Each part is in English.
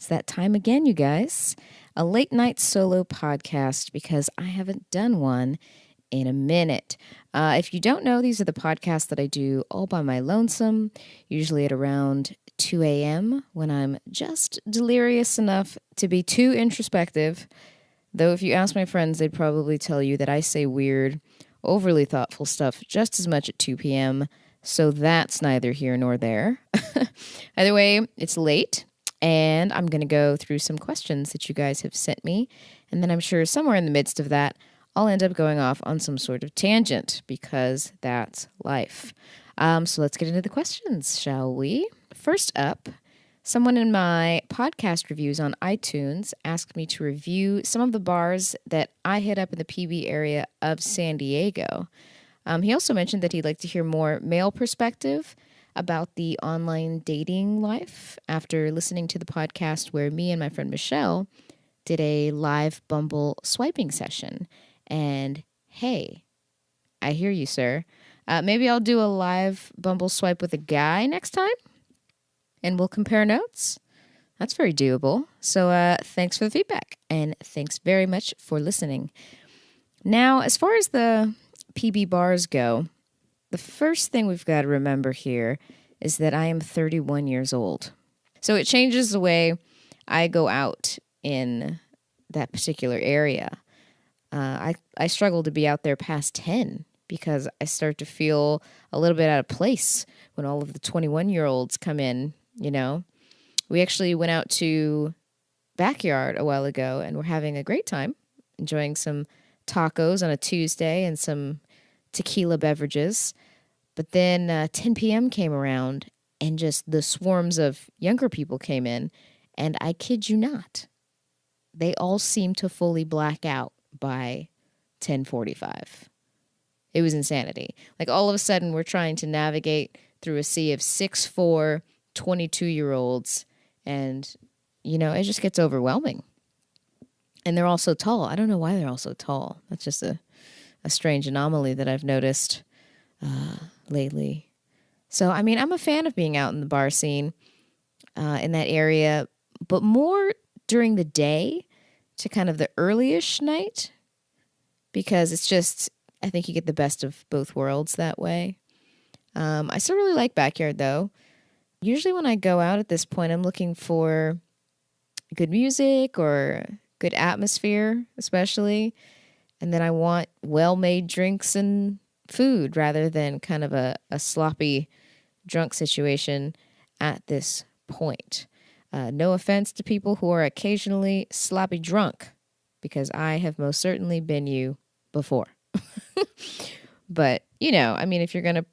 It's that time again, you guys. A late night solo podcast because I haven't done one in a minute. If you don't know, these are the podcasts that I do all by my lonesome, usually at around 2 a.m. when I'm just delirious enough to be too introspective. Though if you ask my friends, they'd probably tell you that I say weird, overly thoughtful stuff just as much at 2 p.m., so that's neither here nor there. Either way, it's late, and I'm going to go through some questions that you guys have sent me, and then I'm sure somewhere in the midst of that, I'll end up going off on some sort of tangent, because that's life. So let's get into the questions, shall we? First up, someone in my podcast reviews on iTunes asked me to review some of the bars that I hit up in the PB area of San Diego. He also mentioned that he'd like to hear more male perspective about the online dating life after listening to the podcast where me and my friend Michelle did a live Bumble swiping session. And hey, I hear you, sir. Maybe I'll do a live Bumble swipe with a guy next time, and we'll compare notes. That's very doable. So thanks for the feedback, and thanks very much for listening. Now, as far as the PB bars go, the first thing we've got to remember here is that I am 31 years old. So it changes the way I go out in that particular area. I struggle to be out there past 10 because I start to feel a little bit out of place when all of the 21-year-olds come in, you know. We actually went out to Backyard a while ago, and we're having a great time, enjoying some tacos on a Tuesday and some tequila beverages. But then 10 p.m. came around, and just the swarms of younger people came in, and I kid you not, they all seemed to fully black out by 10:45. It was insanity. Like, all of a sudden, we're trying to navigate through a sea of 6'4", 22-year-olds, and, you know, it just gets overwhelming. And they're all so tall. I don't know why they're all so tall. That's just a strange anomaly that I've noticed lately. So, I mean, I'm a fan of being out in the bar scene in that area, but more during the day to kind of the early-ish night, because it's just, I think you get the best of both worlds that way. I still really like Backyard, though. Usually when I go out at this point, I'm looking for good music or good atmosphere, especially. And then I want well-made drinks and food rather than kind of a sloppy drunk situation at this point. No offense to people who are occasionally sloppy drunk, because I have most certainly been you before. But, you know, I mean, if you're going to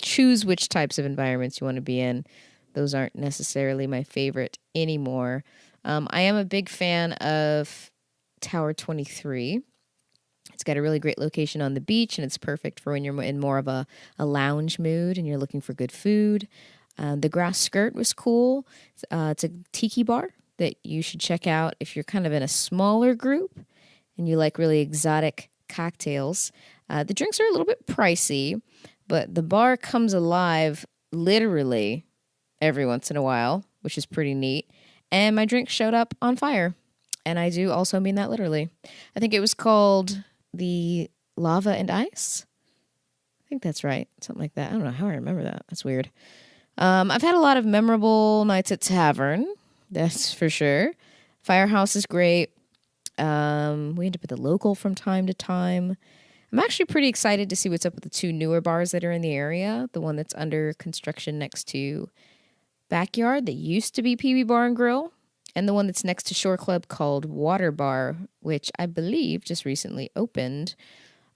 choose which types of environments you want to be in, those aren't necessarily my favorite anymore. I am a big fan of Tower 23. It's got a really great location on the beach, and it's perfect for when you're in more of a lounge mood and you're looking for good food. The Grass Skirt was cool. It's a tiki bar that you should check out if you're kind of in a smaller group and you like really exotic cocktails. The drinks are a little bit pricey, but the bar comes alive literally every once in a while, which is pretty neat. And my drink showed up on fire. And I do also mean that literally. I think it was called the Lava and Ice. I think that's right. Something like that. I don't know how I remember that. That's weird. I've had a lot of memorable nights at Tavern. That's for sure. Firehouse is great. We end up at the Local from time to time. I'm actually pretty excited to see what's up with the two newer bars that are in the area. The one that's under construction next to Backyard that used to be PB Bar and Grill, and the one that's next to Shore Club called Water Bar, which I believe just recently opened.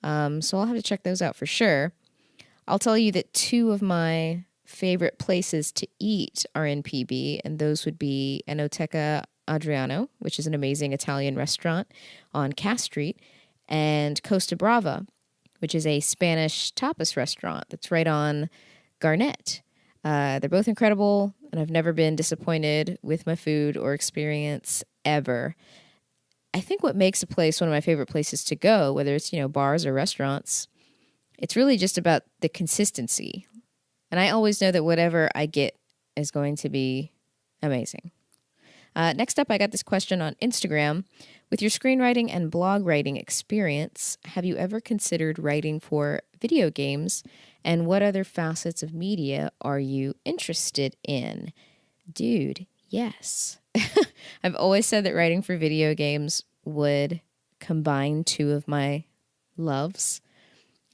So I'll have to check those out for sure. I'll tell you that two of my favorite places to eat are in PB, and those would be Enoteca Adriano, which is an amazing Italian restaurant on Cass Street, and Costa Brava, which is a Spanish tapas restaurant that's right on Garnett. They're both incredible, and I've never been disappointed with my food or experience ever. I think what makes a place one of my favorite places to go, whether it's, you know, bars or restaurants, it's really just about the consistency. And I always know that whatever I get is going to be amazing. Next up, I got this question on Instagram. With your screenwriting and blog writing experience, have you ever considered writing for video games? And what other facets of media are you interested in? Dude, yes. I've always said that writing for video games would combine two of my loves,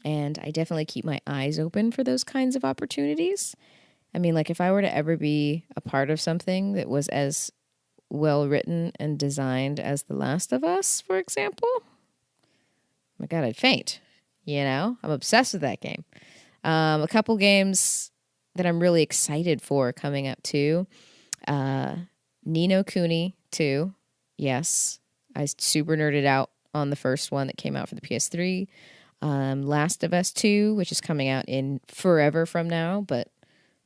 and I definitely keep my eyes open for those kinds of opportunities. I mean, like if I were to ever be a part of something that was as well written and designed as The Last of Us, for example, my God, I'd faint. I'm obsessed with that game. A couple games that I'm really excited for coming up too. Ni no Kuni 2. Yes, I super nerded out on the first one that came out for the PS3. Last of Us 2, which is coming out in forever from now, but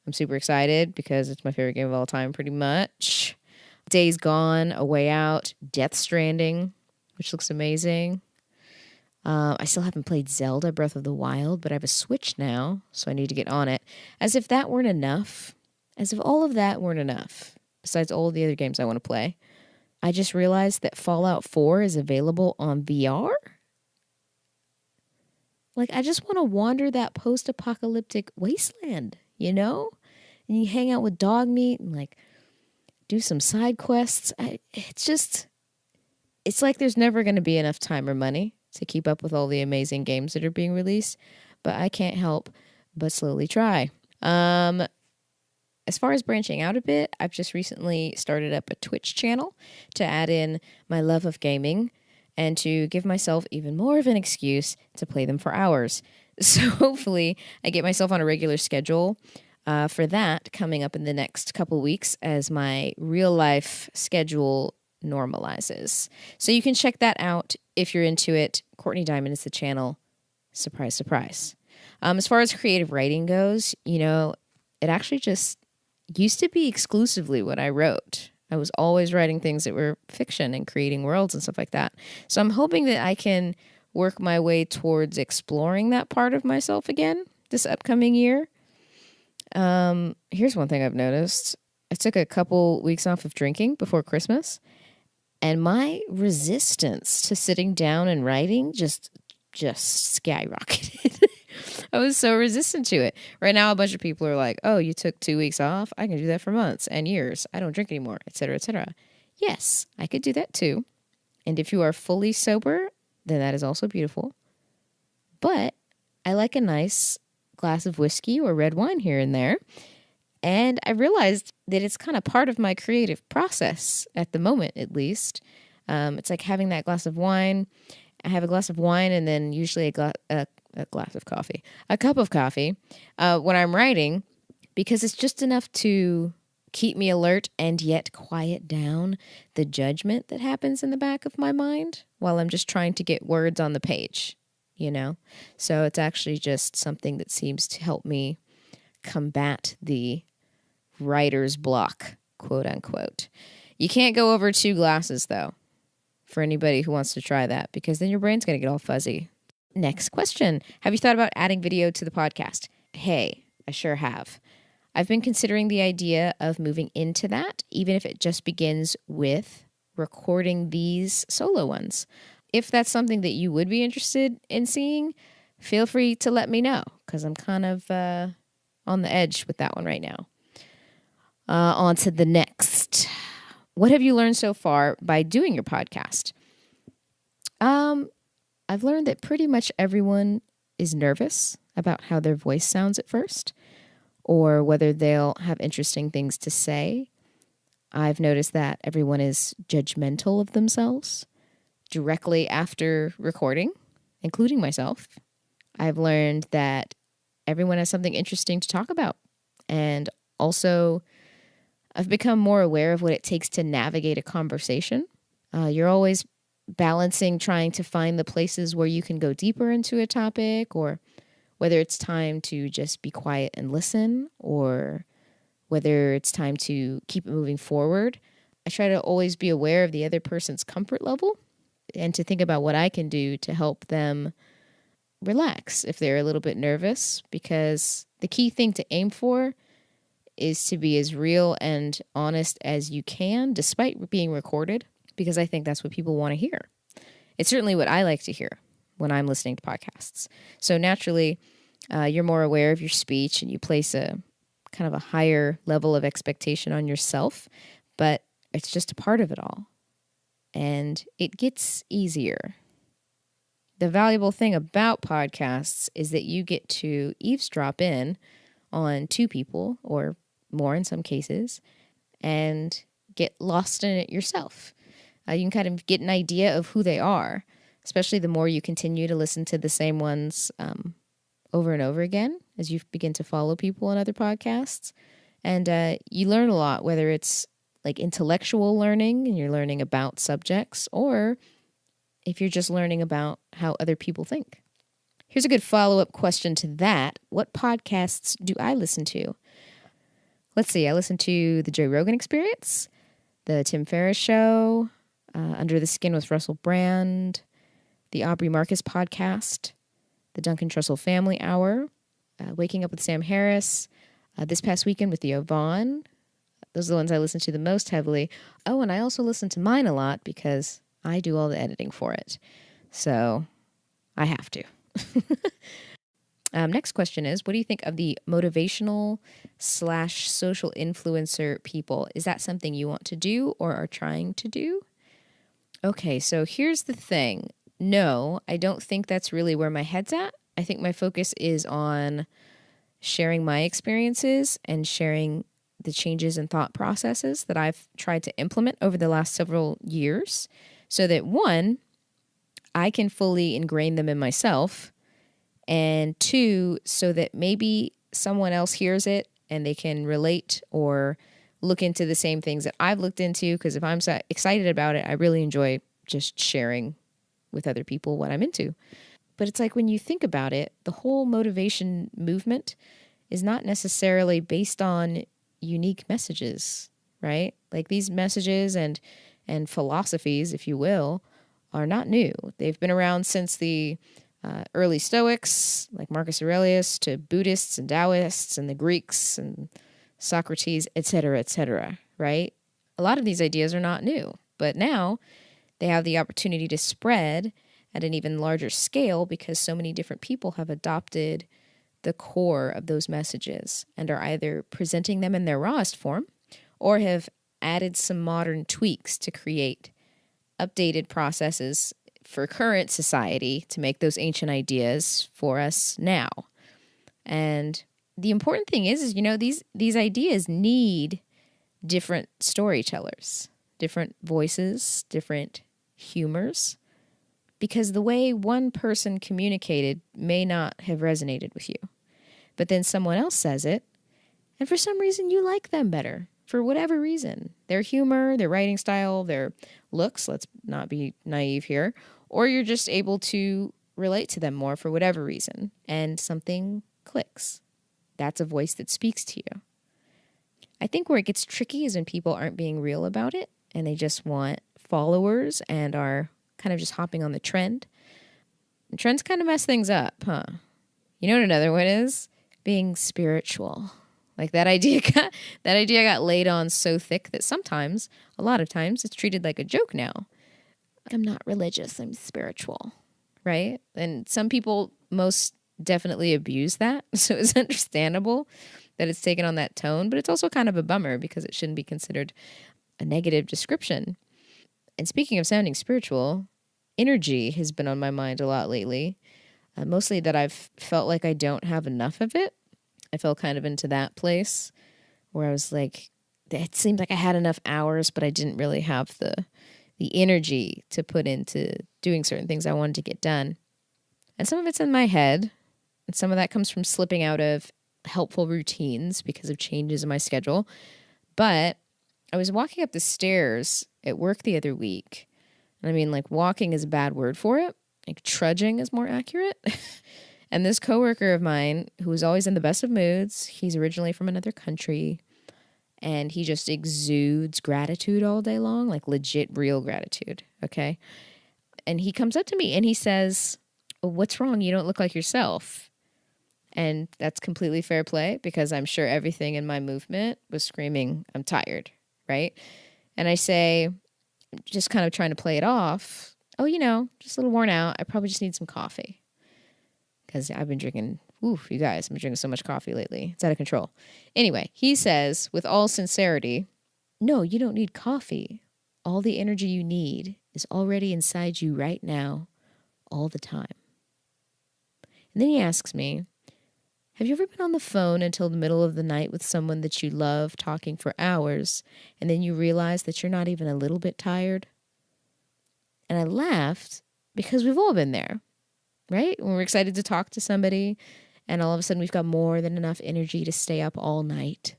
I'm super excited because it's my favorite game of all time, pretty much. Days Gone, A Way Out, Death Stranding, which looks amazing. I still haven't played Zelda Breath of the Wild, but I have a Switch now, so I need to get on it. As if that weren't enough, as if all of that weren't enough, besides all the other games I want to play, I just realized that Fallout 4 is available on VR. Like, I just want to wander that post-apocalyptic wasteland, And you hang out with dog meat and, like, do some side quests. It's like there's never going to be enough time or money to keep up with all the amazing games that are being released, but I can't help but slowly try. As far as branching out a bit, I've just recently started up a Twitch channel to add in my love of gaming and to give myself even more of an excuse to play them for hours. So hopefully I get myself on a regular schedule for that coming up in the next couple weeks as my real life schedule normalizes. So you can check that out if you're into it. Courtney Diamond is the channel. Surprise, surprise. As far as creative writing goes, it actually just used to be exclusively what I wrote. I was always writing things that were fiction and creating worlds and stuff like that. So I'm hoping that I can work my way towards exploring that part of myself again this upcoming year. Here's one thing I've noticed. I took a couple weeks off of drinking before Christmas, and my resistance to sitting down and writing just skyrocketed. I was so resistant to it. Right now, a bunch of people are like, oh, you took 2 weeks off? I can do that for months and years. I don't drink anymore, etc., etc. Yes, I could do that too. And if you are fully sober, then that is also beautiful. But I like a nice glass of whiskey or red wine here and there. And I realized that it's kind of part of my creative process at the moment, at least. It's like having that glass of wine. I have a glass of wine and then usually a glass of coffee, a cup of coffee when I'm writing, because it's just enough to keep me alert and yet quiet down the judgment that happens in the back of my mind while I'm just trying to get words on the page, So it's actually just something that seems to help me combat the writer's block, quote unquote. You can't go over 2 glasses, though, for anybody who wants to try that, because then your brain's going to get all fuzzy. Next question. Have you thought about adding video to the podcast? Hey, I sure have. I've been considering the idea of moving into that, even if it just begins with recording these solo ones. If that's something that you would be interested in seeing, feel free to let me know, because I'm kind of on the edge with that one right now. On to the next. What have you learned so far by doing your podcast? I've learned that pretty much everyone is nervous about how their voice sounds at first, or whether they'll have interesting things to say. I've noticed that everyone is judgmental of themselves directly after recording, including myself. I've learned that everyone has something interesting to talk about. And also, I've become more aware of what it takes to navigate a conversation. You're always balancing trying to find the places where you can go deeper into a topic, or whether it's time to just be quiet and listen, or whether it's time to keep it moving forward. I try to always be aware of the other person's comfort level and to think about what I can do to help them relax if they're a little bit nervous, because the key thing to aim for is to be as real and honest as you can, despite being recorded, because I think that's what people want to hear. It's certainly what I like to hear when I'm listening to podcasts. So naturally, you're more aware of your speech and you place a kind of a higher level of expectation on yourself, but it's just a part of it all. And it gets easier. The valuable thing about podcasts is that you get to eavesdrop in on two people, or more in some cases, and get lost in it yourself. You can kind of get an idea of who they are, especially the more you continue to listen to the same ones over and over again as you begin to follow people on other podcasts. And you learn a lot, whether it's like intellectual learning and you're learning about subjects, or if you're just learning about how other people think. Here's a good follow-up question to that. What podcasts do I listen to? Let's see. I listen to the Joe Rogan Experience, the Tim Ferriss Show, Under the Skin with Russell Brand, the Aubrey Marcus podcast, the Duncan Trussell Family Hour, Waking Up with Sam Harris, This Past Weekend with Theo Vaughn. Those are the ones I listen to the most heavily. Oh, and I also listen to mine a lot because I do all the editing for it. So I have to. Next question is, what do you think of the motivational / social influencer people? Is that something you want to do or are trying to do? Okay, so here's the thing. No, I don't think that's really where my head's at. I think my focus is on sharing my experiences and sharing the changes and thought processes that I've tried to implement over the last several years so that, one, I can fully ingrain them in myself, and two, so that maybe someone else hears it and they can relate or look into the same things that I've looked into, because if I'm so excited about it, I really enjoy just sharing with other people what I'm into. But it's like when you think about it, the whole motivation movement is not necessarily based on unique messages, right? Like these messages and philosophies, if you will, are not new. They've been around since the early Stoics, like Marcus Aurelius, to Buddhists and Taoists and the Greeks and Socrates, etc., right? A lot of these ideas are not new, but now they have the opportunity to spread at an even larger scale because so many different people have adopted the core of those messages and are either presenting them in their rawest form or have added some modern tweaks to create updated processes for current society to make those ancient ideas for us now. And the important thing is these ideas need different storytellers, different voices, different humors, because the way one person communicated may not have resonated with you. But then someone else says it, and for some reason you like them better. For whatever reason. Their humor, their writing style, their looks, let's not be naive here, or you're just able to relate to them more for whatever reason, and something clicks. That's a voice that speaks to you. I think where it gets tricky is when people aren't being real about it, and they just want followers and are kind of just hopping on the trend. And trends kind of mess things up, huh? You know what another one is? Being spiritual. Like that idea got laid on so thick that sometimes, a lot of times, it's treated like a joke now. I'm not religious, I'm spiritual, right? And some people most definitely abuse that, so it's understandable that it's taken on that tone, but it's also kind of a bummer because it shouldn't be considered a negative description. And speaking of sounding spiritual, energy has been on my mind a lot lately, mostly that I've felt like I don't have enough of it. I fell kind of into that place where I was like, it seemed like I had enough hours, but I didn't really have the energy to put into doing certain things I wanted to get done. And some of it's in my head, and some of that comes from slipping out of helpful routines because of changes in my schedule. But I was walking up the stairs at work the other week. And I mean, like, walking is a bad word for it. Like, trudging is more accurate. And this coworker of mine, who was always in the best of moods, he's originally from another country, and he just exudes gratitude all day long, like legit real gratitude, okay? And he comes up to me and he says, "What's wrong? You don't look like yourself." And that's completely fair play because I'm sure everything in my movement was screaming, I'm tired, right? And I say, just kind of trying to play it off, oh, just a little worn out. I probably just need some coffee because I've been drinking, you guys, I've been drinking so much coffee lately. It's out of control. Anyway, he says, with all sincerity, no, you don't need coffee. All the energy you need is already inside you right now, all the time. And then he asks me, have you ever been on the phone until the middle of the night with someone that you love, talking for hours, and then you realize that you're not even a little bit tired? And I laughed because we've all been there, right? When we're excited to talk to somebody and all of a sudden we've got more than enough energy to stay up all night.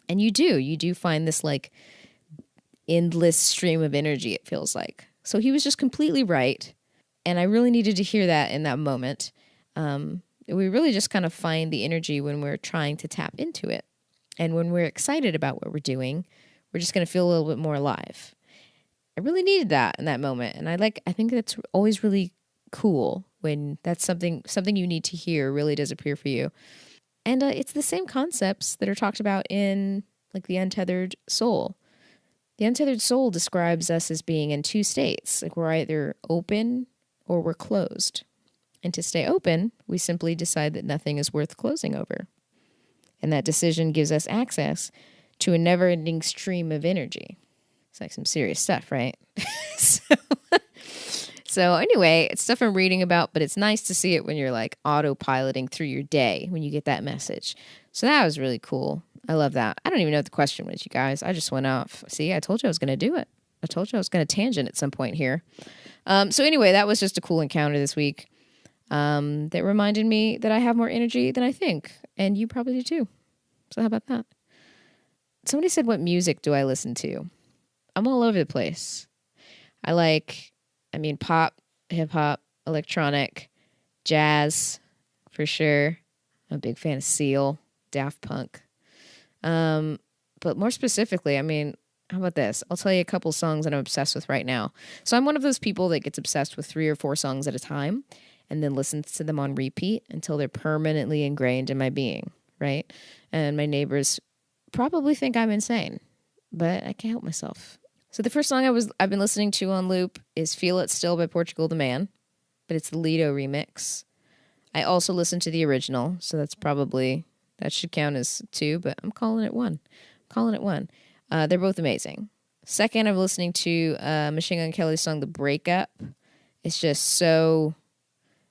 And you do find this like endless stream of energy, it feels like. So he was just completely right. And I really needed to hear that in that moment. We really just kind of find the energy when we're trying to tap into it. And when we're excited about what we're doing, we're just going to feel a little bit more alive. I really needed that in that moment. And I think that's always really cool when that's something you need to hear really does appear for you. And it's the same concepts that are talked about in like the untethered soul. The untethered soul describes us as being in two states. Like we're either open or we're closed. And to stay open, we simply decide that nothing is worth closing over. And that decision gives us access to a never-ending stream of energy. It's like some serious stuff, right? So anyway, it's stuff I'm reading about, but it's nice to see it when you're like autopiloting through your day when you get that message. So that was really cool. I love that. I don't even know what the question was, you guys. I just went off. See, I told you I was going to do it. I told you I was going to tangent at some point here. So anyway, that was just a cool encounter this week. That reminded me that I have more energy than I think, and you probably do too. So how about that? Somebody said, what music do I listen to? I'm all over the place. Pop, hip-hop, electronic, jazz, for sure. I'm a big fan of Seal, Daft Punk. But more specifically, how about this? I'll tell you a couple songs that I'm obsessed with right now. So I'm one of those people that gets obsessed with 3 or 4 songs at a time and then listens to them on repeat until they're permanently ingrained in my being, right? And my neighbors probably think I'm insane, but I can't help myself. So the first song I've been listening to on loop is Feel It Still by Portugal the Man, but it's the Lido remix. I also listened to the original, so that should count as 2, but I'm calling it 1. They're both amazing. Second, I'm listening to Machine Gun Kelly's song The Breakup. It's just so,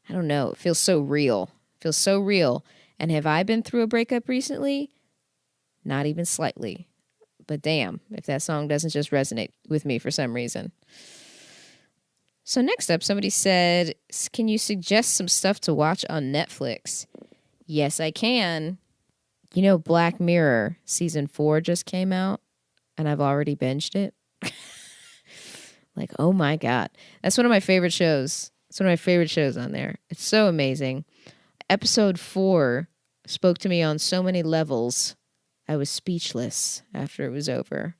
I don't know, it feels so real. And have I been through a breakup recently? Not even slightly. But damn, if that song doesn't just resonate with me for some reason. So next up, somebody said, can you suggest some stuff to watch on Netflix? Yes, I can. Black Mirror season 4 just came out, and I've already binged it. Like, oh my God. That's one of my favorite shows. It's one of my favorite shows on there. It's so amazing. Episode 4 spoke to me on so many levels. I was speechless after it was over.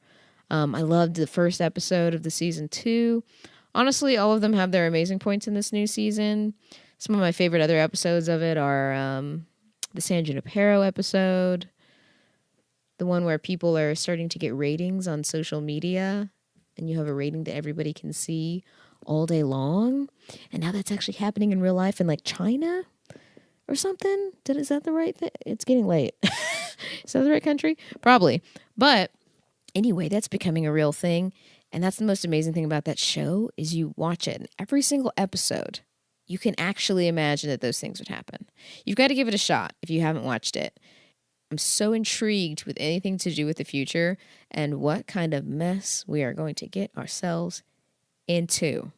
I loved the first episode of the season 2. Honestly, all of them have their amazing points in this new season. Some of my favorite other episodes of it are the San Junipero episode, the one where people are starting to get ratings on social media, and you have a rating that everybody can see all day long. And now that's actually happening in real life in like China or something. Is that the right thing? It's getting late. Is that the right country? Probably. But anyway, that's becoming a real thing. And that's the most amazing thing about that show is you watch it. And every single episode, you can actually imagine that those things would happen. You've got to give it a shot if you haven't watched it. I'm so intrigued with anything to do with the future and what kind of mess we are going to get ourselves into.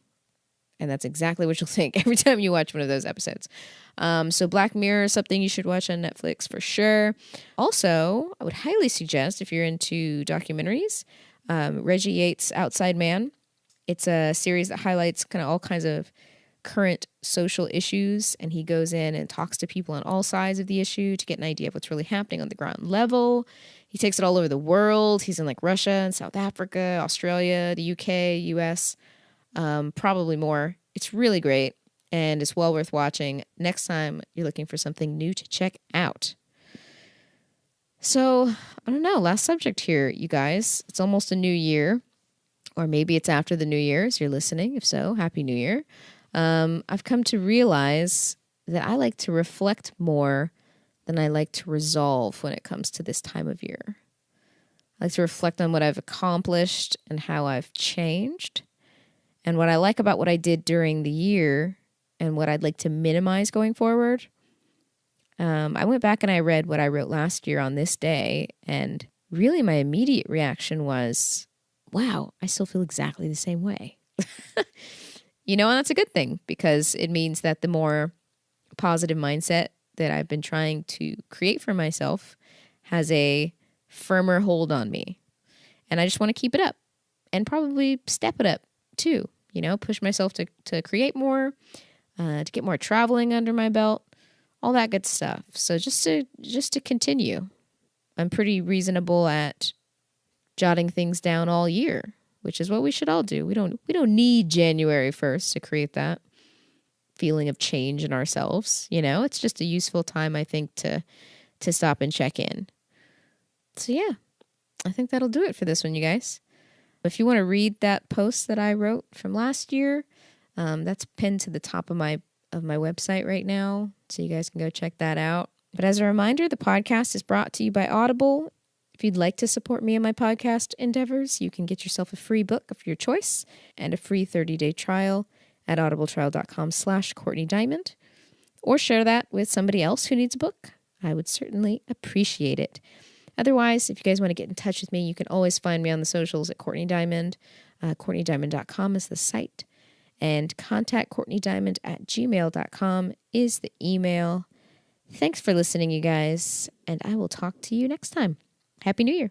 And that's exactly what you'll think every time you watch one of those episodes. So Black Mirror is something you should watch on Netflix for sure. Also, I would highly suggest, if you're into documentaries, Reggie Yates' Outside Man. It's a series that highlights kind of all kinds of current social issues, and he goes in and talks to people on all sides of the issue to get an idea of what's really happening on the ground level. He takes it all over the world. He's in like Russia and South Africa, Australia, the UK, US, probably more. It's really great. and it's well worth watching next time you're looking for something new to check out. So, I don't know, last subject here, you guys. It's almost a new year, or maybe it's after the new year as you're listening. If so, Happy New Year. I've come to realize that I like to reflect more than I like to resolve when it comes to this time of year. I like to reflect on what I've accomplished and how I've changed, and what I like about what I did during the year and what I'd like to minimize going forward. I went back and I read what I wrote last year on this day, and really my immediate reaction was, wow, I still feel exactly the same way. And that's a good thing, because it means that the more positive mindset that I've been trying to create for myself has a firmer hold on me. And I just want to keep it up and probably step it up too, push myself to create more, to get more traveling under my belt, all that good stuff. So just to continue, I'm pretty reasonable at jotting things down all year, which is what we should all do. We don't need January 1st to create that feeling of change in ourselves. It's just a useful time, I think, to stop and check in. So yeah, I think that'll do it for this one, you guys. If you want to read that post that I wrote from last year, that's pinned to the top of my website right now, so you guys can go check that out. But as a reminder, the podcast is brought to you by Audible. If you'd like to support me in my podcast endeavors, you can get yourself a free book of your choice and a free 30-day trial at audibletrial.com/Courtney Diamond, or share that with somebody else who needs a book. I would certainly appreciate it. Otherwise, if you guys want to get in touch with me, you can always find me on the socials at Courtney Diamond. CourtneyDiamond.com is the site. And contactcourtneydiamond@gmail.com is the email. Thanks for listening, you guys, and I will talk to you next time. Happy New Year.